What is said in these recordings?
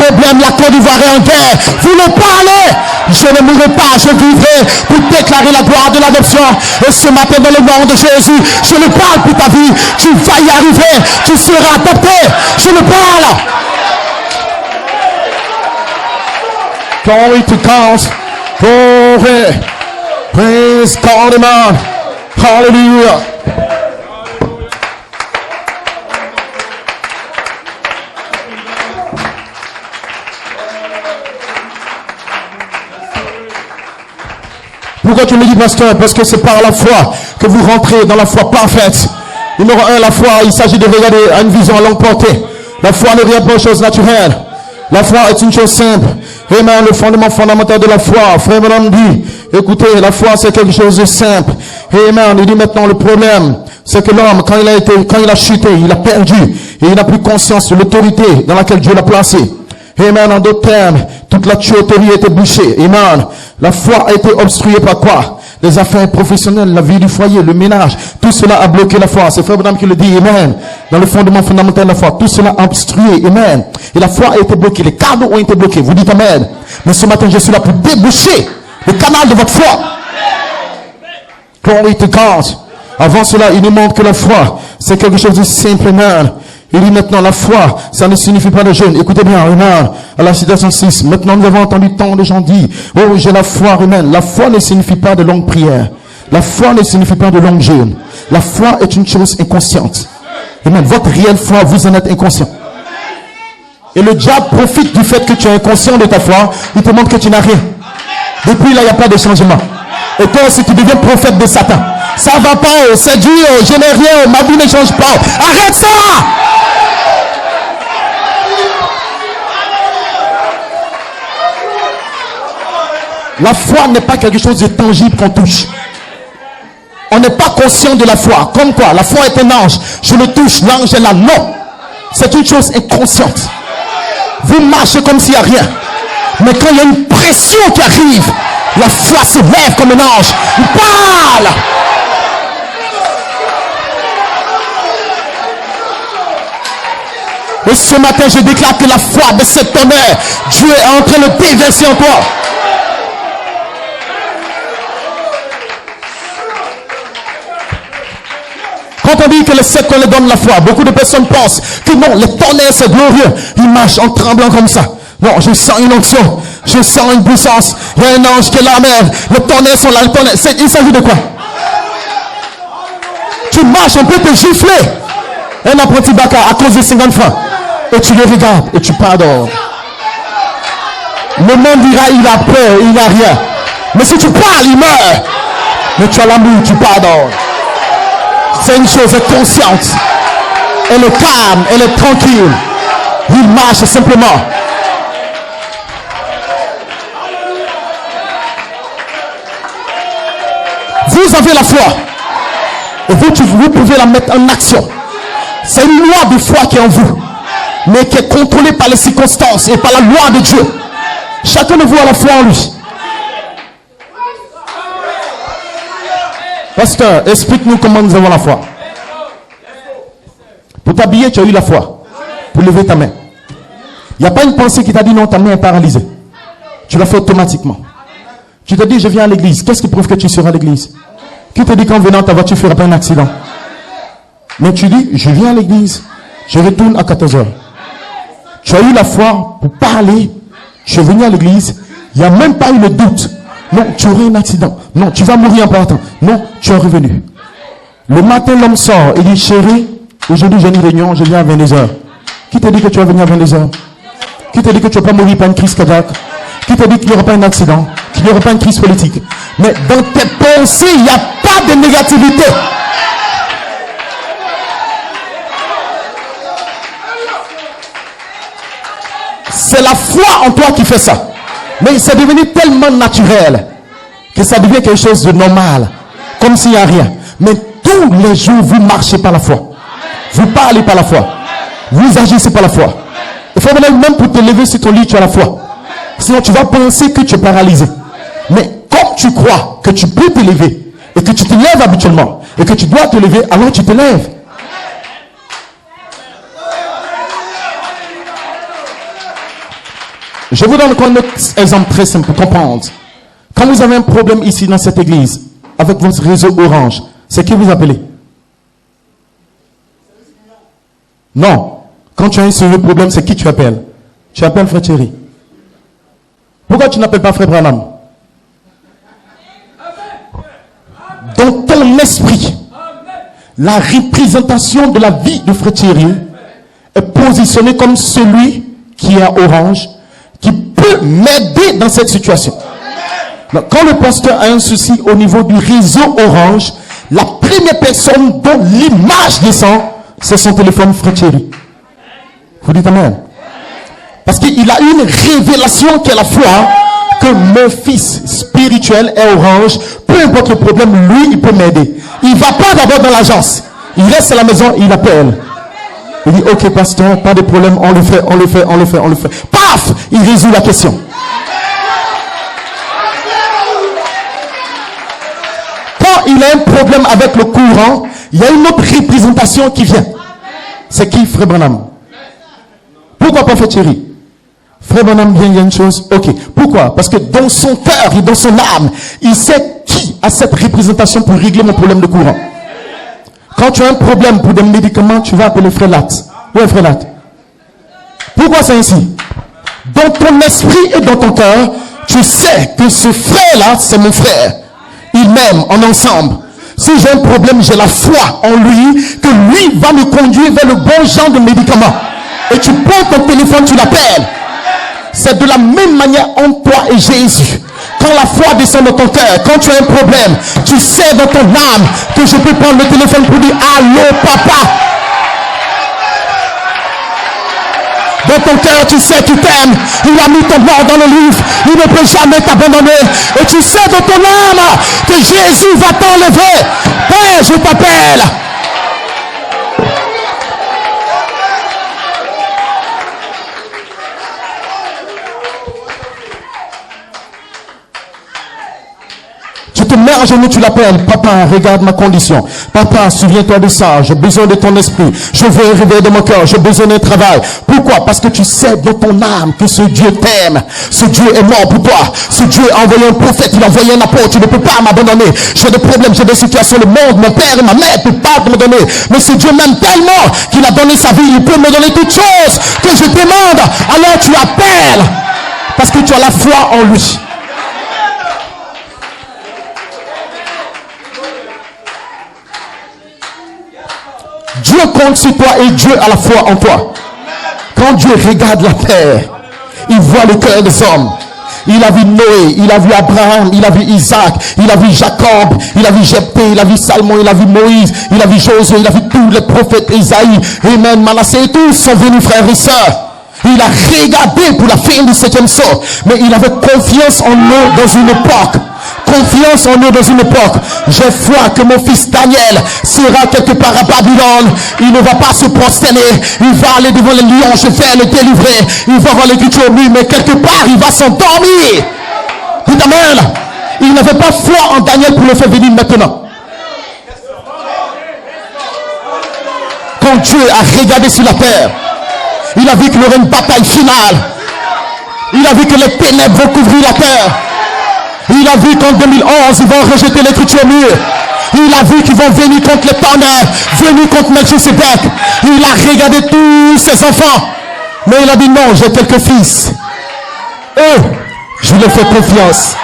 problème, la Côte d'Ivoire est en guerre. Vous le parlez. Je ne mourrai pas, je vivrai pour déclarer la gloire de l'adoption. Et ce matin, dans le nom de Jésus, je le parle pour ta vie. Tu vas y arriver, tu seras adopté. Je le parle. Glory to God. Glory. Praise God, man. Hallelujah. Pourquoi tu me dis, pasteur? Parce que c'est par la foi que vous rentrez dans la foi parfaite. Numéro 1, la foi, il s'agit de regarder à une vision à longue portée. La foi ne regarde pas aux choses naturelles. La foi est une chose simple. Amen, le fondement fondamental de la foi. Frère Madame dit, écoutez, la foi c'est quelque chose de simple. Amen, il dit maintenant le problème, c'est que l'homme, quand il a chuté, il a perdu. Et il n'a plus conscience de l'autorité dans laquelle Dieu l'a placé. Amen, en d'autres termes, toute la tuyauterie a été bouchée. Amen. La foi a été obstruée par quoi? Les affaires professionnelles, la vie du foyer, le ménage. Tout cela a bloqué la foi. C'est Frère Branham qui le dit. Amen. Dans le fondement fondamental de la foi. Tout cela a obstrué. Amen. Et la foi a été bloquée. Les canaux ont été bloqués. Vous dites Amen. Mais ce matin, je suis là pour déboucher le canal de votre foi. Glory to God. Avant cela, il nous montre que la foi, c'est quelque chose de simple. Amen. Il dit maintenant, la foi, ça ne signifie pas le jeûne. Écoutez bien, amen. À la citation 6, maintenant nous avons entendu tant de gens dire, oh, j'ai la foi, amen. La foi ne signifie pas de longues prières. La foi ne signifie pas de longues jeûnes. La foi est une chose inconsciente. Amen. Votre réelle foi, vous en êtes inconscient. Et le diable profite du fait que tu es inconscient de ta foi. Il te montre que tu n'as rien. Depuis là, il n'y a pas de changement. Et toi aussi, tu deviens prophète de Satan. Ça va pas, c'est dur, je n'ai rien, ma vie ne change pas. Arrête ça! La foi n'est pas quelque chose de tangible qu'on touche. On n'est pas conscient de la foi. Comme quoi, la foi est un ange. Je le touche, l'ange est là. Non. C'est une chose inconsciente. Vous marchez comme s'il n'y a rien. Mais quand il y a une pression qui arrive, la foi se lève comme un ange. Il parle. Et ce matin, je déclare que la foi de cet honneur, Dieu est en train de déverser en toi. Quand on dit que les 7 tonnerres donnent la foi, beaucoup de personnes pensent que non, les tonnerres c'est glorieux. Ils marchent en tremblant comme ça. Non, je sens une onction, je sens une puissance. Il y a un ange qui est là, mère. Les tonnerres sont là, les tonnerres. Il s'agit de quoi? Tu marches, on peut te gifler. Un apprenti bacard à cause de 50 francs. Et tu le regardes et tu pardonnes. Le monde dira il a peur, il n'a rien. Mais si tu parles, il meurt. Mais tu as l'amour, tu pardonnes. C'est une chose consciente. Elle est calme, elle est tranquille. Il marche simplement. Vous avez la foi. Et vous pouvez la mettre en action. C'est une loi de foi qui est en vous. Mais qui est contrôlée par les circonstances et par la loi de Dieu. Chacun de vous a la foi en lui. Pasteur, explique-nous comment nous avons la foi. Pour t'habiller, tu as eu la foi. Pour lever ta main. Il n'y a pas une pensée qui t'a dit non, ta main est paralysée. Tu l'as fait automatiquement. Tu te dis, je viens à l'église. Qu'est-ce qui prouve que tu seras à l'église? Qui te dit qu'en venant, ta voiture ne fera pas un accident? Mais tu dis, je viens à l'église. Je retourne à 14h. Tu as eu la foi pour parler. Tu es venu à l'église. Il n'y a même pas eu le doute. Non, tu aurais un accident. Non, tu vas mourir en partant. Non, tu es revenu. Le matin, l'homme sort et dit, chérie, aujourd'hui j'ai une réunion, je viens à 22h. Qui t'a dit que tu vas venir à 22h? Qui t'a dit que tu ne vas pas mourir par une crise cardiaque? Qui t'a dit qu'il n'y aura pas un accident? Qu'il n'y aura pas une crise politique? Mais dans tes pensées, il n'y a pas de négativité. C'est la foi en toi qui fait ça. Mais c'est devenu tellement naturel que ça devient quelque chose de normal. Comme s'il n'y a rien. Mais tous les jours, vous marchez par la foi. Vous parlez par la foi. Vous agissez par la foi. Il faut même pour te lever sur ton lit, tu as la foi. Sinon, tu vas penser que tu es paralysé. Mais comme tu crois que tu peux te lever et que tu te lèves habituellement et que tu dois te lever, alors tu te lèves. Je vous donne un autre exemple très simple pour comprendre. Quand vous avez un problème ici dans cette église, avec votre réseau Orange, c'est qui vous appelez? Non. Quand tu as un sérieux problème, c'est qui tu appelles? Tu appelles Frère Thierry. Pourquoi tu n'appelles pas Frère Branham? Dans ton esprit, la représentation de la vie de Frère Thierry est positionnée comme celui qui est à Orange, qui peut m'aider dans cette situation. Donc, quand le pasteur a un souci au niveau du réseau Orange, la première personne dont l'image descend, c'est son téléphone Frère Thierry. Vous dites Amen. Parce qu'il a une révélation qui est la foi que mon fils spirituel est Orange. Peu importe le problème, lui, il peut m'aider. Il ne va pas d'abord dans l'agence. Il reste à la maison, il appelle. Il dit, ok pasteur, pas de problème, on le fait. Paf, il résout la question. Quand il a un problème avec le courant, il y a une autre représentation qui vient. C'est qui, Frère Branham? Pourquoi pas Frère Thierry? Frère Branham vient, il y a une chose. Ok. Pourquoi? Parce que dans son cœur et dans son âme, il sait qui a cette représentation pour régler mon problème de courant. Quand tu as un problème pour des médicaments, tu vas appeler Frère Latte. Où est Frère Latte? Pourquoi c'est ainsi? Dans ton esprit et dans ton cœur, tu sais que ce frère-là, c'est mon frère. Il m'aime en ensemble. Si j'ai un problème, j'ai la foi en lui, que lui va me conduire vers le bon genre de médicaments. Et tu prends ton téléphone, tu l'appelles. C'est de la même manière en toi et Jésus. Quand la foi descend dans ton cœur, quand tu as un problème, tu sais dans ton âme que je peux prendre le téléphone pour dire allô papa. Dans ton cœur, tu sais qu'il t'aime. Il a mis ton nom dans le livre. Il ne peut jamais t'abandonner. Et tu sais dans ton âme que Jésus va t'enlever. Père, je t'appelle. Tu te mets à genoux, tu l'appelles. Papa, regarde ma condition. Papa, souviens-toi de ça. J'ai besoin de ton esprit. Je veux arriver dans mon cœur. J'ai besoin d'un travail. Pourquoi? Parce que tu sais dans ton âme que ce Dieu t'aime. Ce Dieu est mort pour toi. Ce Dieu a envoyé un prophète. Il a envoyé un apôtre. Tu ne peux pas m'abandonner. J'ai des problèmes, j'ai des situations. Le monde, mon père et ma mère ne peuvent pas me donner. Mais ce Dieu m'aime tellement qu'il a donné sa vie. Il peut me donner toutes choses que je demande. Alors tu appelles. Parce que tu as la foi en lui. Dieu compte sur toi et Dieu a la foi en toi. Quand Dieu regarde la terre, il voit le cœur des hommes. Il a vu Noé, il a vu Abraham, il a vu Isaac, il a vu Jacob, il a vu Jephthé, il a vu Salmon, il a vu Moïse, il a vu Josué, il a vu tous les prophètes, Isaïe, Amen, Manassé, et tous sont venus frères et sœurs. Il a regardé pour la fin du 7e saut, mais il avait confiance en eux dans une époque. Confiance en eux dans une époque. J'ai foi que mon fils Daniel sera quelque part à Babylone. Il ne va pas se prosterner. Il va aller devant les lions. Je vais le délivrer. Il va voir l'écriture au mur, mais quelque part il va s'endormir. Dites Amen. Il n'avait pas foi en Daniel pour le faire venir maintenant. Quand Dieu a regardé sur la terre, il a vu qu'il y aurait une bataille finale. Il a vu que les ténèbres vont couvrir la terre. Il a vu qu'en 2011, ils vont rejeter l'écriture au mur. Il a vu qu'ils vont venir contre les tonnerres, venir contre Melchisedec. Il a regardé tous ses enfants. Mais il a dit non, j'ai quelques fils. Eux, je leur fais confiance.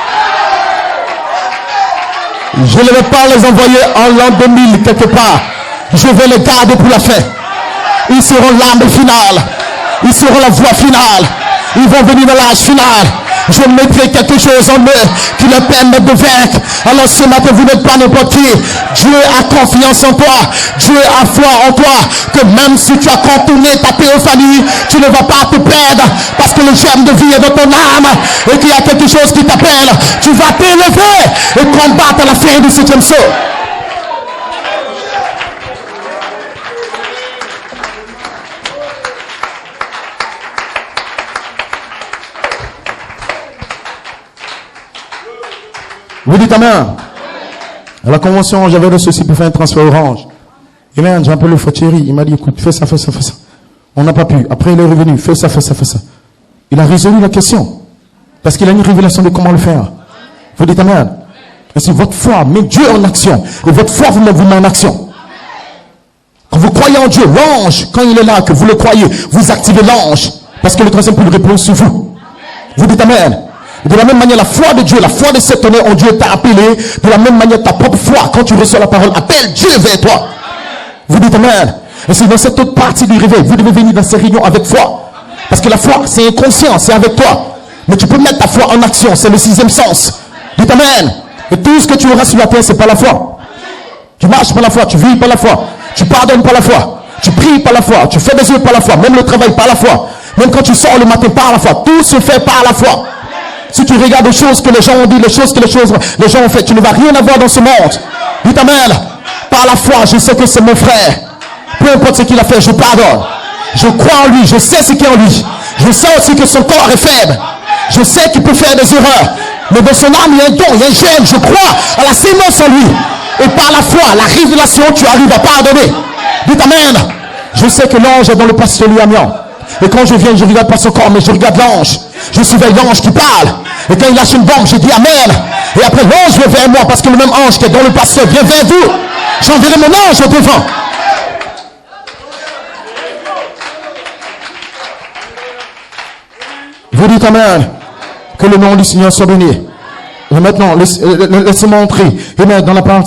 Je ne vais pas les envoyer en l'an 2000 quelque part. Je vais les garder pour la fin. Ils seront l'arme finale. Ils seront la voie finale. Ils vont venir dans l'âge final. Je mettrai quelque chose en eux qui leur permet de vaincre. Alors ce matin, vous n'êtes pas n'importe qui. Dieu a confiance en toi. Dieu a foi en toi. Que même si tu as contourné ta théophanie, tu ne vas pas te perdre. Parce que le germe de vie est dans ton âme. Et qu'il y a quelque chose qui t'appelle. Tu vas t'élever et combattre à la fin du 7e saut. Vous dites Amen. À la convention, j'avais reçu ceci pour faire un transfert Orange. Amen, j'ai appelé le frère Thierry. Il m'a dit, écoute, fais ça. On n'a pas pu. Après, il est revenu. Fais ça. Il a résolu la question. Parce qu'il a une révélation de comment le faire. Vous dites amen. Et si votre foi met Dieu en action, et votre foi vous met en action. Quand vous croyez en Dieu, l'ange, quand il est là, que vous le croyez, vous activez l'ange. Parce que le troisième peut lui répondre sur vous. Vous dites amen. De la même manière, la foi de Dieu, la foi de cet honneur en Dieu t'a appelé. De la même manière, ta propre foi, quand tu reçois la parole, appelle Dieu vers toi. Vous dites amen. Et c'est dans cette autre partie du réveil, vous devez venir dans ces réunions avec foi. Parce que la foi, c'est inconscient, c'est avec toi. Mais tu peux mettre ta foi en action, c'est le 6e sens. Dites amen. Et tout ce que tu auras sur la terre, c'est pas la foi. Tu marches par la foi, tu vis par la foi. Tu pardonnes par la foi. Tu pries par la foi. Tu fais des œuvres par la foi. Même le travail par la foi. Même quand tu sors le matin par la foi. Tout se fait par la foi. Si tu regardes les choses que les gens ont dit, les choses que les gens ont fait, tu ne vas rien avoir dans ce monde. Dites amen. Par la foi, je sais que c'est mon frère. Peu importe ce qu'il a fait, je pardonne. Je crois en lui, je sais ce qu'il y a en lui. Je sais aussi que son corps est faible. Je sais qu'il peut faire des erreurs. Mais dans son âme, il y a un don, il y a un gène. Je crois à la sémence en lui. Et par la foi, la révélation, tu arrives à pardonner. Dites amen. Je sais que l'ange est dans le pasteur Amiens. Et quand je viens, je ne regarde pas son corps, mais je regarde l'ange. Je surveille l'ange qui parle. Et quand il lâche une bombe, je dis amen. Et après, l'ange vient vers moi, parce que le même ange qui est dans le pasteur vient vers vous. J'enverrai mon ange au devant. Vous dites amen. Que le nom du Seigneur soit béni. Et maintenant, laissez-moi entrer. Et maintenant, dans la partie.